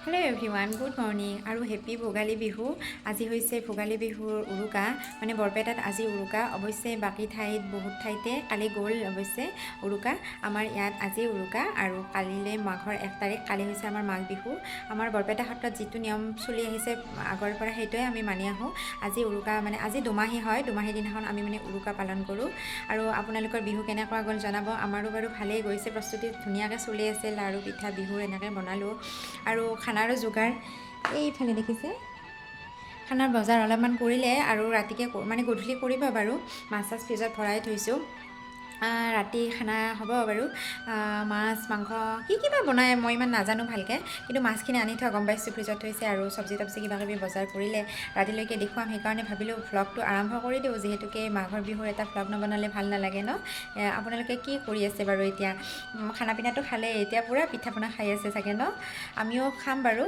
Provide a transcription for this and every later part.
Hello' everyone good morning আৰু happy Bhogali Bihu. আজি হৈছে ভোগালী বিহুৰ উৰুকা, মানে বৰপেটাত আজি উৰুকা। অৱশ্যে বাকী ঠাইত বহুত ঠাইতে কালি গ'ল অৱশ্যে উৰুকা। আমাৰ ইয়াত আজি উৰুকা আৰু কালিলৈ মাঘৰ 1 তাৰিখ, কালি হৈছে আমাৰ মাঘ বিহু। আমাৰ বৰপেটা সত্ৰত যিটো নিয়ম চলি আহিছে আগৰ পৰা সেইটোৱে আমি মানি আহোঁ। আজি উৰুকা মানে আজি দুমাহী হয়, দুমাহী দিনাখন আমি মানে উৰুকা পালন কৰোঁ। আৰু আপোনালোকৰ বিহু কেনেকুৱা গ'ল জনাব। আমাৰো বাৰু ভালেই গৈছে, প্ৰস্তুতি ধুনীয়াকৈ চলি আছে। লাড়ু পিঠা বিহুৰ এনেকৈ বনালোঁ আৰু খানাৰো যোগাৰ এইফালে দেখিছে। খানাৰ বজাৰ অলপমান কৰিলে আৰু ৰাতিকৈ মানে গধূলি কৰিব বাৰু। মাছ চাছ ফ্ৰিজত ভৰাই থৈছোঁ। ৰাতি খানা হ'ব বাৰু। মাছ মাংস কি বা বনায় মই ইমান নাজানো ভালকৈ, কিন্তু মাছখিনি আনি থোৱা গম পাইছোঁ, ফ্ৰিজত থৈছে আৰু চব্জি তব্জি কিবাকিবি বজাৰ কৰিলে ৰাতিলৈকে দেখুৱাম। সেইকাৰণে ভাবিলোঁ ভ্লগটো আৰম্ভ কৰি দিওঁ, যিহেতুকে মাঘৰ বিহুৰ এটা ভ্লগ নবনালে ভাল নালাগে ন। আপোনালোকে কি কৰি আছে বাৰু এতিয়া? খানা পিনাটো খালে, এতিয়া পূৰা পিঠা পনা খাই আছে চাগে ন। আমিও খাম বাৰু,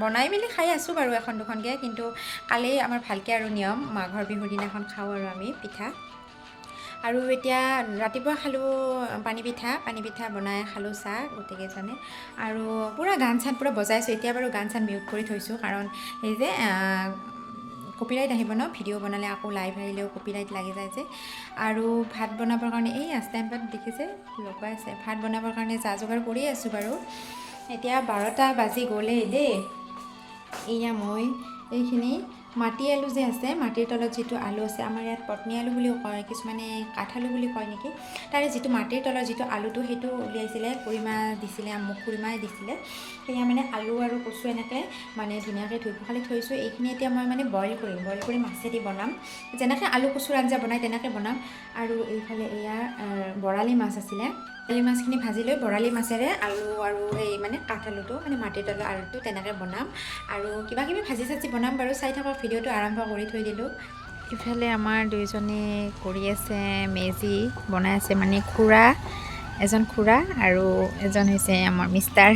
বনাই মেলি খাই আছোঁ বাৰু এখন দুখনকৈ। কিন্তু কালি আমাৰ ভালকৈ আৰু নিয়ম, মাঘৰ বিহুৰ দিনাখন খাওঁ আৰু আমি পিঠা। আৰু এতিয়া ৰাতিপুৱা খালোঁ পানী পিঠা বনাই খালোঁ চাহ গোটেইকেইজনে। আৰু পূৰা গান চান পূৰা বজাইছোঁ। এতিয়া বাৰু গান চান মিউট কৰি থৈছোঁ, কাৰণ এই যে কপিৰাইট আহিব ন, ভিডিঅ' বনালে আকৌ লাইভ আহিলেও কপিৰাইট লাগি যায় যে। আৰু ভাত বনাবৰ কাৰণে এই ষ্টেণ্ডত দেখিছে লগাই আছে। ভাত বনাবৰ কাৰণে যা যোগাৰ কৰি আছোঁ বাৰু। এতিয়া 12টা বাজি গ'লেই দেই। এয়া মই এইখিনি মাটি আলু যে আছে, মাটিৰ তলত যিটো আলু আছে, আমাৰ ইয়াত পত্নী আলু বুলিও কয়, কিছুমানে কাঠ আলু বুলি কয় নেকি। তাৰে যিটো মাটিৰ তলৰ যিটো আলুটো সেইটো উলিয়াইছিলে, খুৰীমা দিছিলে, মোক খুৰীমাই দিছিলে। সেয়া মানে আলু আৰু কচু এনেকৈ মানে ধুনীয়াকৈ ধুই পখালি থৈছোঁ। এইখিনি এতিয়া মই মানে বইল কৰি মাছেদি বনাম, যেনেকৈ আলু কচুৰ আঞ্জা বনাই তেনেকৈ বনাম। আৰু এইফালে এয়া বৰালি মাছ আছিলে, বৰালি মাছখিনি ভাজি লৈ বৰালি মাছেৰে আলু আৰু এই মানে কাঠ আলুটো মানে মাটিৰ তলৰ আলুটো তেনেকৈ বনাম। আৰু কিবা কিবি ভাজি চাজি বনাম বাৰু। চাই থাকক, ভিডিঅ'টো আৰম্ভ কৰি থৈ দিলোঁ। ইফালে আমাৰ দুইজনী কৰি আছে মেজি বনাই আছে, মানে এজন খুৰা আৰু এজন হৈছে আমাৰ মিষ্টাৰ।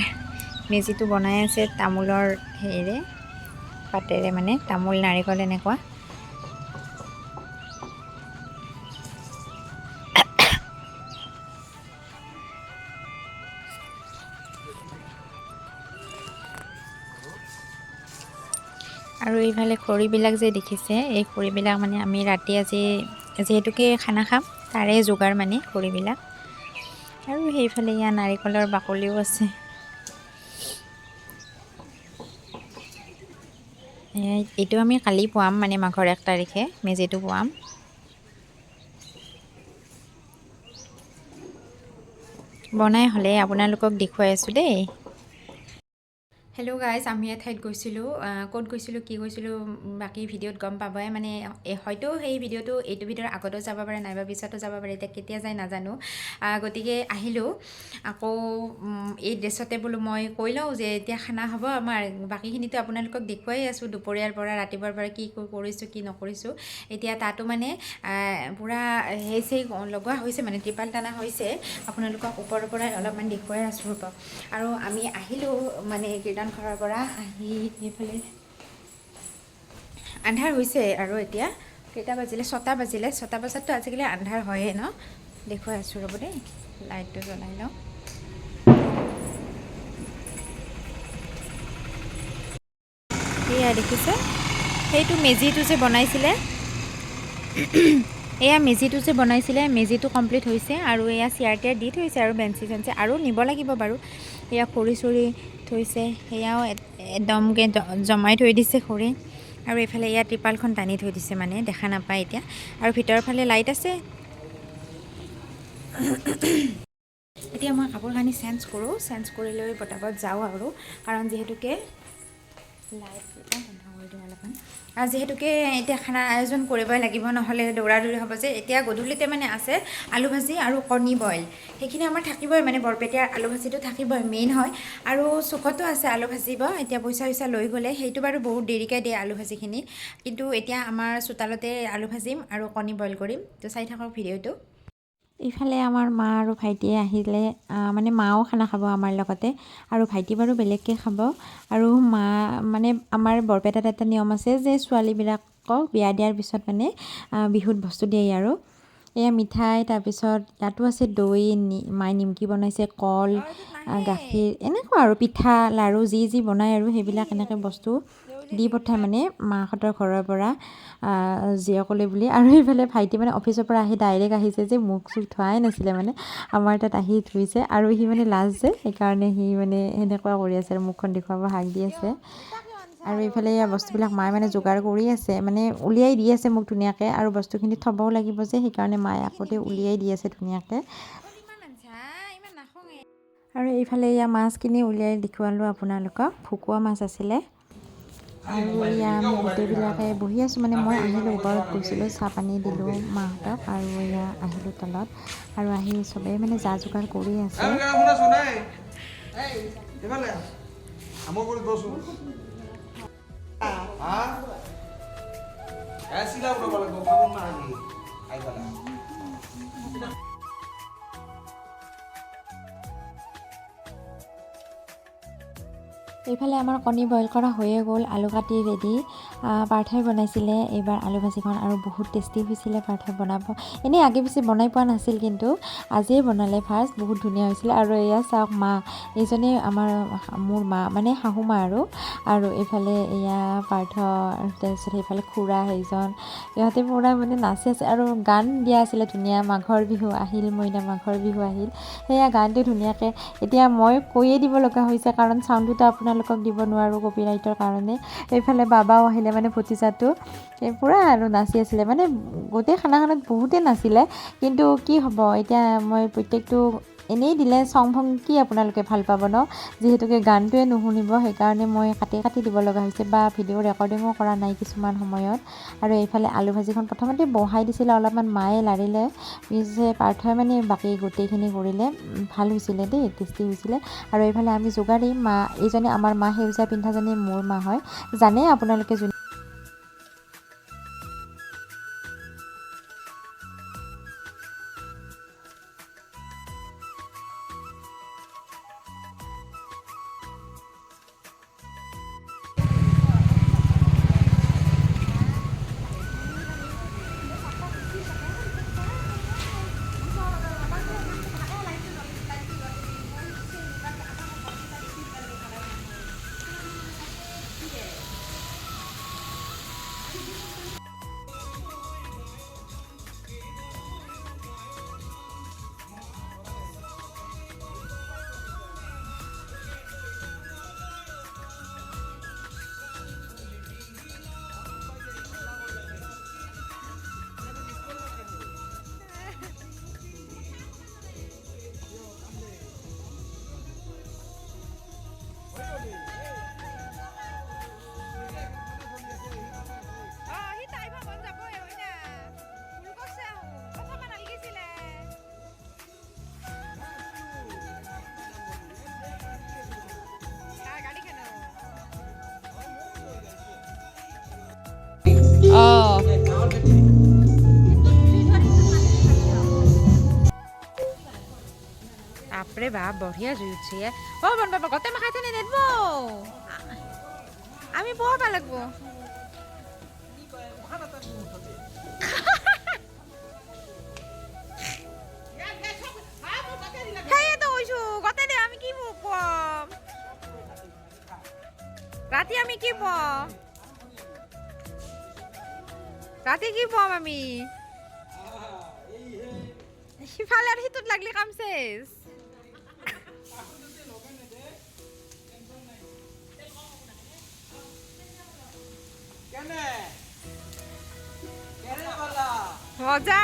মেজিটো বনাই আছে তামোলৰ হেৰিৰে, পাতেৰে, মানে তামোল নাৰিকল এনেকুৱা। আৰু এইফালে খৰিবিলাক যে দেখিছে, এই খৰিবিলাক মানে আমি ৰাতি আজি যিহেতুকে খানা খাম তাৰে যোগাৰ, মানে খৰিবিলাক। আৰু সেইফালে ইয়াৰ নাৰিকলৰ বাকলিও আছে। এইটো আমি কালি পুৱাম, মানে মাঘৰ 1 তাৰিখে মেজিটো পুৱাম। বনাই হ'লে আপোনালোকক দেখুৱাই আছোঁ দেই। হেল্ল' গাইজ, আমি এঠাইত গৈছিলোঁ। ক'ত গৈছিলোঁ কি গৈছিলোঁ বাকী ভিডিঅ'ত গম পাবই। মানে হয়তো সেই ভিডিঅ'টো এইটো ভিডিঅ'ৰ আগতেও যাব পাৰে, নাইবা পিছতো যাব পাৰে, এতিয়া কেতিয়া যায় নাজানো। গতিকে আহিলোঁ আকৌ এই ড্ৰেছতে বোলো মই কৈ লওঁ যে এতিয়া খানা হ'ব আমাৰ। বাকীখিনিতো আপোনালোকক দেখুৱাই আছোঁ, দুপৰীয়াৰ পৰা ৰাতিপুৱাৰ পৰা কি কৰিছোঁ কি নকৰিছোঁ। এতিয়া তাতো মানে পূৰা সেই লগোৱা হৈছে, মানে ত্ৰিপাল টানা হৈছে। আপোনালোকক ওপৰৰ পৰাই অলপমান দেখুৱাই আছোঁ ৰ'ব। আৰু আমি আহিলোঁ মানে কীৰ্তন ঘৰৰ পৰা আহি এইফালে আন্ধাৰ হৈছে। আৰু এতিয়া কেইটা বাজিলে? 6টা বাজিলে। 6টা বজাততো আজিকালি আন্ধাৰ হয়েই ন। দেখুৱাই আছোঁ ৰ'ব দেই, লাইটটো জ্বলাই লওঁ। এয়া দেখিছে, সেইটো মেজিটো যে বনাইছিলে, এয়া মেজিটো যে বনাইছিলে, মেজিটো কমপ্লিট হৈছে। আৰু এয়া চেয়াৰ টেয়াৰ দি থৈছে আৰু বেঞ্চি চেঞ্চি, আৰু নিব লাগিব বাৰু। এয়া খৰি চৰি থৈছে, সেয়াও একদমকৈ জমাই থৈ দিছে খৰি। আৰু এইফালে এয়া ত্ৰিপালখন টানি থৈ দিছে, মানে দেখা নাপায় এতিয়া। আৰু ভিতৰৰ ফালে লাইট আছে। এতিয়া মই কাপোৰ কানি চেঞ্জ কৰোঁ, চেঞ্জ কৰি লৈ পটাপট যাওঁ আৰু, কাৰণ যিহেতুকে লাইটকেইটা বন্ধ কৰি দিওঁ অলপমান। আৰু যিহেতুকে এতিয়া খানা আয়োজন কৰিবই লাগিব, নহ'লে দৌৰা দৌৰি হ'ব যে। এতিয়া গধূলিতে মানে আছে আলু ভাজি আৰু কণী বইল, সেইখিনি আমাৰ থাকিবই, মানে বৰপেটীয়াৰ আলু ভাজিটো থাকিবই, মেইন হয়। আৰু চুকতো আছে আলু ভাজিব, এতিয়া পইচা চইচা লৈ গ'লে, সেইটো বাৰু বহুত দেৰিকৈ দিয়ে আলু ভাজিখিনি। কিন্তু এতিয়া আমাৰ চোতালতে আলু ভাজিম আৰু কণী বইল কৰিম। তো চাই থাকক ভিডিঅ'টো। ইফালে আমাৰ মা আৰু ভাইটিয়ে আহিলে, মানে মাও খানা খাব আমাৰ লগতে, আৰু ভাইটি বাৰু বেলেগকৈ খাব। আৰু মা মানে আমাৰ বৰপেটাত এটা নিয়ম আছে যে ছোৱালীবিলাকক বিয়া দিয়াৰ পিছত মানে বিহুত বস্তু দিয়ে আৰু। এয়া মিঠাই, তাৰপিছত ইয়াতো আছে দৈ, মায়ে নিমকি বনাইছে, কল, গাখীৰ, এনেকুৱা আৰু পিঠা, লাৰু যি বনায় আৰু সেইবিলাক এনেকৈ বস্তু দি পঠায় মানে মাহঁতৰ ঘৰৰ পৰা জীয়েকলৈ বুলি। আৰু এইফালে ভাইটি মানে অফিচৰ পৰা আহি ডাইৰেক্ট আহিছে যে মুখ চুখ ধোৱাই নাছিলে মানে আমাৰ তাত আহি ধুইছে, আৰু সি মানে লাজ যে সেইকাৰণে সি মানে সেনেকুৱা কৰি আছে আৰু মুখখন দেখুৱাব হাক দি আছে। আৰু এইফালে বস্তুবিলাক মায়ে মানে যোগাৰ কৰি আছে, মানে উলিয়াই দি আছে মোক ধুনীয়াকৈ, আৰু বস্তুখিনি থ'বও লাগিব যে সেইকাৰণে মায়ে আগতে উলিয়াই দি আছে ধুনীয়াকৈ। আৰু এইফালে মাছখিনি উলিয়াই দেখুৱালোঁ আপোনালোকক, ভকুৱা মাছ আছিলে। আৰু আমি গোটেইবিলাকে বহি আছোঁ, মানে মই আহিলোঁ, ওপৰত গৈছিলোঁ, চাহ পানী দিলোঁ মাহঁতক, আৰু আহিলোঁ তলত, আৰু আহি চবেই মানে যা যোগাৰ কৰি আছে। এইফালে আমাৰ কণী বইল কৰা হৈয়ে গ'ল, আলু কাটি ৰেডি। পাৰ্থই বনাইছিলে এইবাৰ আলু ভাজিখন, আৰু বহুত টেষ্টি হৈছিলে পাৰ্থই বনাব। এনেই আগে পিছে বনাই পোৱা নাছিল, কিন্তু আজিয়ে বনালে ফাৰ্ষ্ট, বহুত ধুনীয়া হৈছিলে। আৰু এয়া চাওক মা, এইজনী মোৰ মা মানে শাহু মা, আৰু এইফালে এয়া পাৰ্থ, তাৰপিছত সেইফালে খুৰা সেইজন, ইহঁতে পুৰা মানে নাচি আছে, আৰু গান দিয়া আছিলে ধুনীয়া, মাঘৰ বিহু আহিল মইনা মাঘৰ বিহু আহিল, সেয়া গানটো ধুনীয়াকৈ এতিয়া মই কৈয়ে দিব লগা হৈছে, কাৰণ চাউণ্ডটোতো আপোনালোকক দিব নোৱাৰোঁ কপিৰাইটৰ কাৰণে। এইফালে বাবাও আহিলে, মানে ভতিজাটো পূৰা আৰু নাচি আছিলে, মানে গোটেই খানাখনত বহুতেই নাছিলে, কিন্তু কি হ'ব এতিয়া, মই প্ৰত্যেকটো এনেই দিলে চং ভং কি আপোনালোকে ভাল পাব ন, যিহেতুকে গানটোৱে নুশুনিব, সেইকাৰণে মই কাটি দিব লগা হৈছে, বা ভিডিঅ' ৰেকৰ্ডিঙো কৰা নাই কিছুমান সময়ত। আৰু এইফালে আলু ভাজিখন প্ৰথমতে বহাই দিছিলে, অলপমান মায়ে লাৰিলে, পিছে পাৰ্থই মানে বাকী গোটেইখিনি কৰিলে, ভাল হৈছিলে দেই, টেষ্টি হৈছিলে। আৰু এইফালে আমি যোগাৰী, মা এইজনী আমাৰ মা, সেউজীয়া পিন্ধাজনী মোৰ মা হয়, জানে আপোনালোকে। বাপৰে বাপ, বঢ়িয়া জুই উঠছে। বন বাবা গোটেই মাখাই থানে নেদব, আমি বহাব লাগব। সেইয়েতো কৈছো, গোটেই দে, আমি কি কম ৰাতি, আমি কি পাম ৰাতি, কি পাম আমি সিফালে, আৰু সিটোত লাগলি কাম চেচ। মজা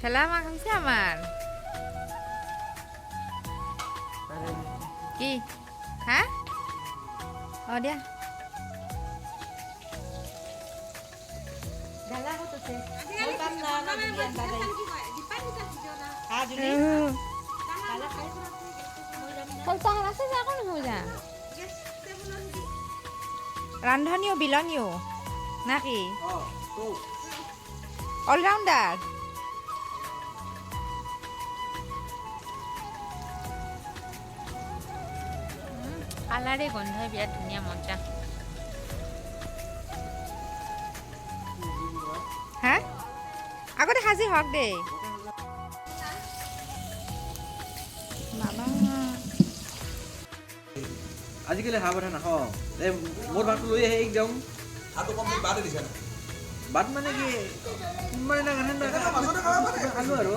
খেলা মাক হৈছে আমাৰ কি হা, দিয়া ৰান্ধনীও বিলনীও নাকি অলৰাউণ্ডাৰ। কালাৰে গন্ধই বিৰাট ধুনীয়া, মজা। হওক দে বাবা আজিকালি হাঁহ কথা নাখাওঁ এই মোৰ ভাতটো লৈ আহে একদম হাতটো কমপ্লিট বাদ দিছে না ভাত মানে কি কোনোবা দিনা খালোঁ আৰু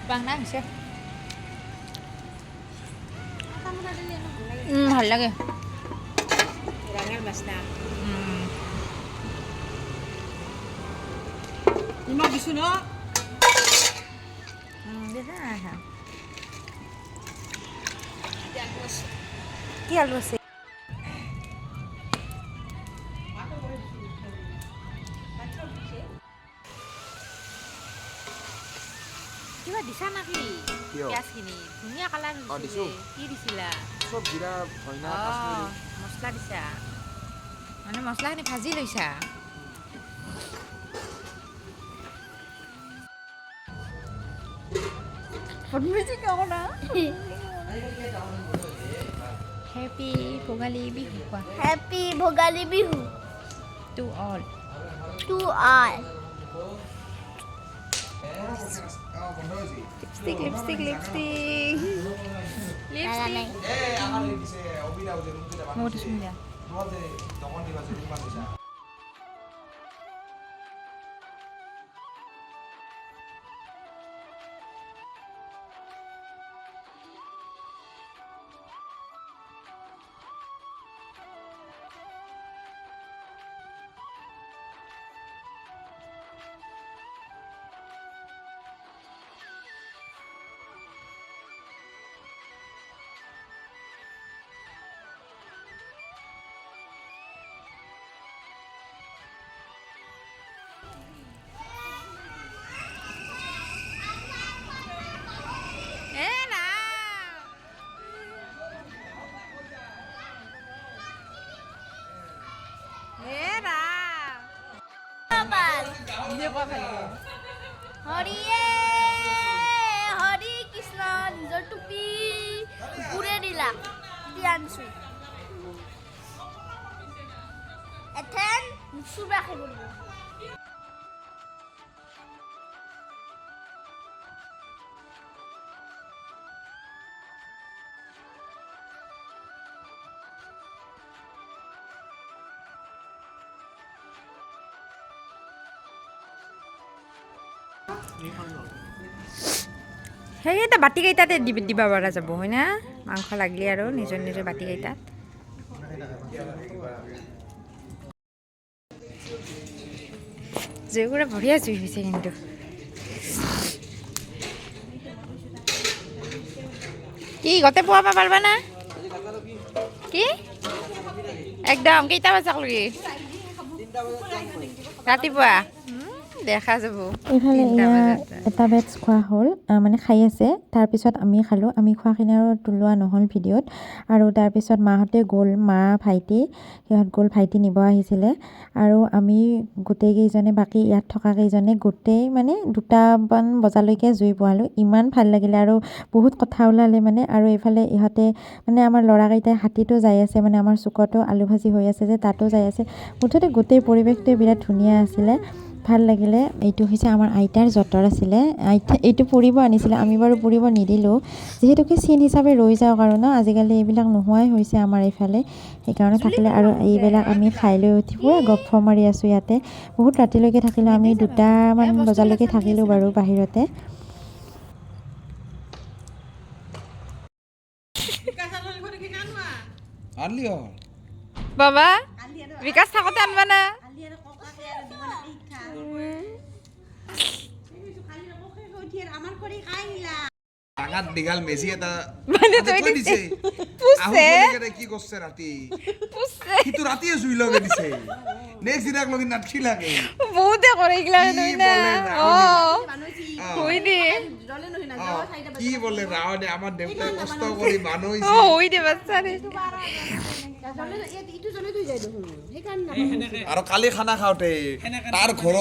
বাংলা হৈছে ভাল লাগে Rangal mas na. নিমখ দিছোঁ ন কি আলু আছে কিবা দিছা নাকি পিঁয়াজখিনি ধুনীয়া কালাৰ দিছোঁ। কি দিছিলা চব জিৰা ধইনা মছলা দিছা মানে মছলাখিনি ভাজি লৈছা হেপী ভোগালী বিহু কোৱা Happy Bhogali Bihu to all to all. Lipstick lipstick lipstick lipstick বহুত সুন্দৰ Hariye Hari Krishna নিজৰ টুপি ঘুৰে দিলা দিয়ানছু এথেন মুছু ৰাখে বলবো সেইকেইটা বাতিকেইটাতে দিবা পৰা যাব হয় না মাংস লাগিলে আৰু নিজৰ নিজৰ বাতিকেইটাত জুইকুৰা বঢ়িয়া জুই হৈছে কিন্তু কি গোটেই পুৱাব পাৰিবা না কি একদম কেইটা বজালৈকে ৰাতিপুৱা দেখা যাব এইফালে এটা বেটছ খোৱা হ'ল মানে খাই আছে তাৰপিছত আমি খালোঁ আমি খোৱাখিনি আৰু তোলোৱা নহ'ল ভিডিঅ'ত আৰু তাৰপিছত মাহঁতে গ'ল মা ভাইটি সিহঁত গ'ল ভাইটি নিব আহিছিলে আৰু আমি গোটেইকেইজনে বাকী ইয়াত থকা কেইজনে গোটেই মানে 2টামান বজালৈকে জুই পোৱালোঁ ইমান ভাল লাগিলে আৰু বহুত কথা ওলালে মানে আৰু এইফালে ইহঁতে মানে আমাৰ ল'ৰাকেইটাই হাতীটো যাই আছে মানে আমাৰ চুকতো আলু ভাজি হৈ আছে যে তাতো যাই আছে মুঠতে গোটেই পৰিৱেশটোৱে বিৰাট ধুনীয়া আছিলে ভাল লাগিলে এইটো হৈছে আমাৰ আইতাৰ যঁতৰ আছিলে এইটো পুৰিব আনিছিলে আমি বাৰু পুৰিব নিদিলোঁ যিহেতুকে চিন হিচাপে ৰৈ যাওক আৰু ন আজিকালি এইবিলাক নোহোৱাই হৈছে আমাৰ এইফালে সেইকাৰণে থাকিলে আৰু এইবিলাক আমি খাই লৈ উঠি পুৰা গপ্প মাৰি আছোঁ ইয়াতে বহুত ৰাতিলৈকে থাকিলোঁ আমি 2টামান বজালৈকে থাকিলোঁ বাৰু বাহিৰতে আনলি হ'ল বাবা বিকাশ থাকোঁতে আনবা না ডাঙাত দীঘল মেচি এটা মানে হাতে থৈ দিছে আহু বলিকেনে কি করছে রাতি কিন্তু রাতিয়ে শুই লগে দিছে নেক্সট দিনাক লগি নাটকি লাগে বহুতে কৰে এইগিলা কি তুই না বলে হই দে কি বলে রাওনে আমার দেবতা কষ্ট করে বানাইছে হই দে বাচ্চা রে আর কালি খানা খাওতে তার ঘর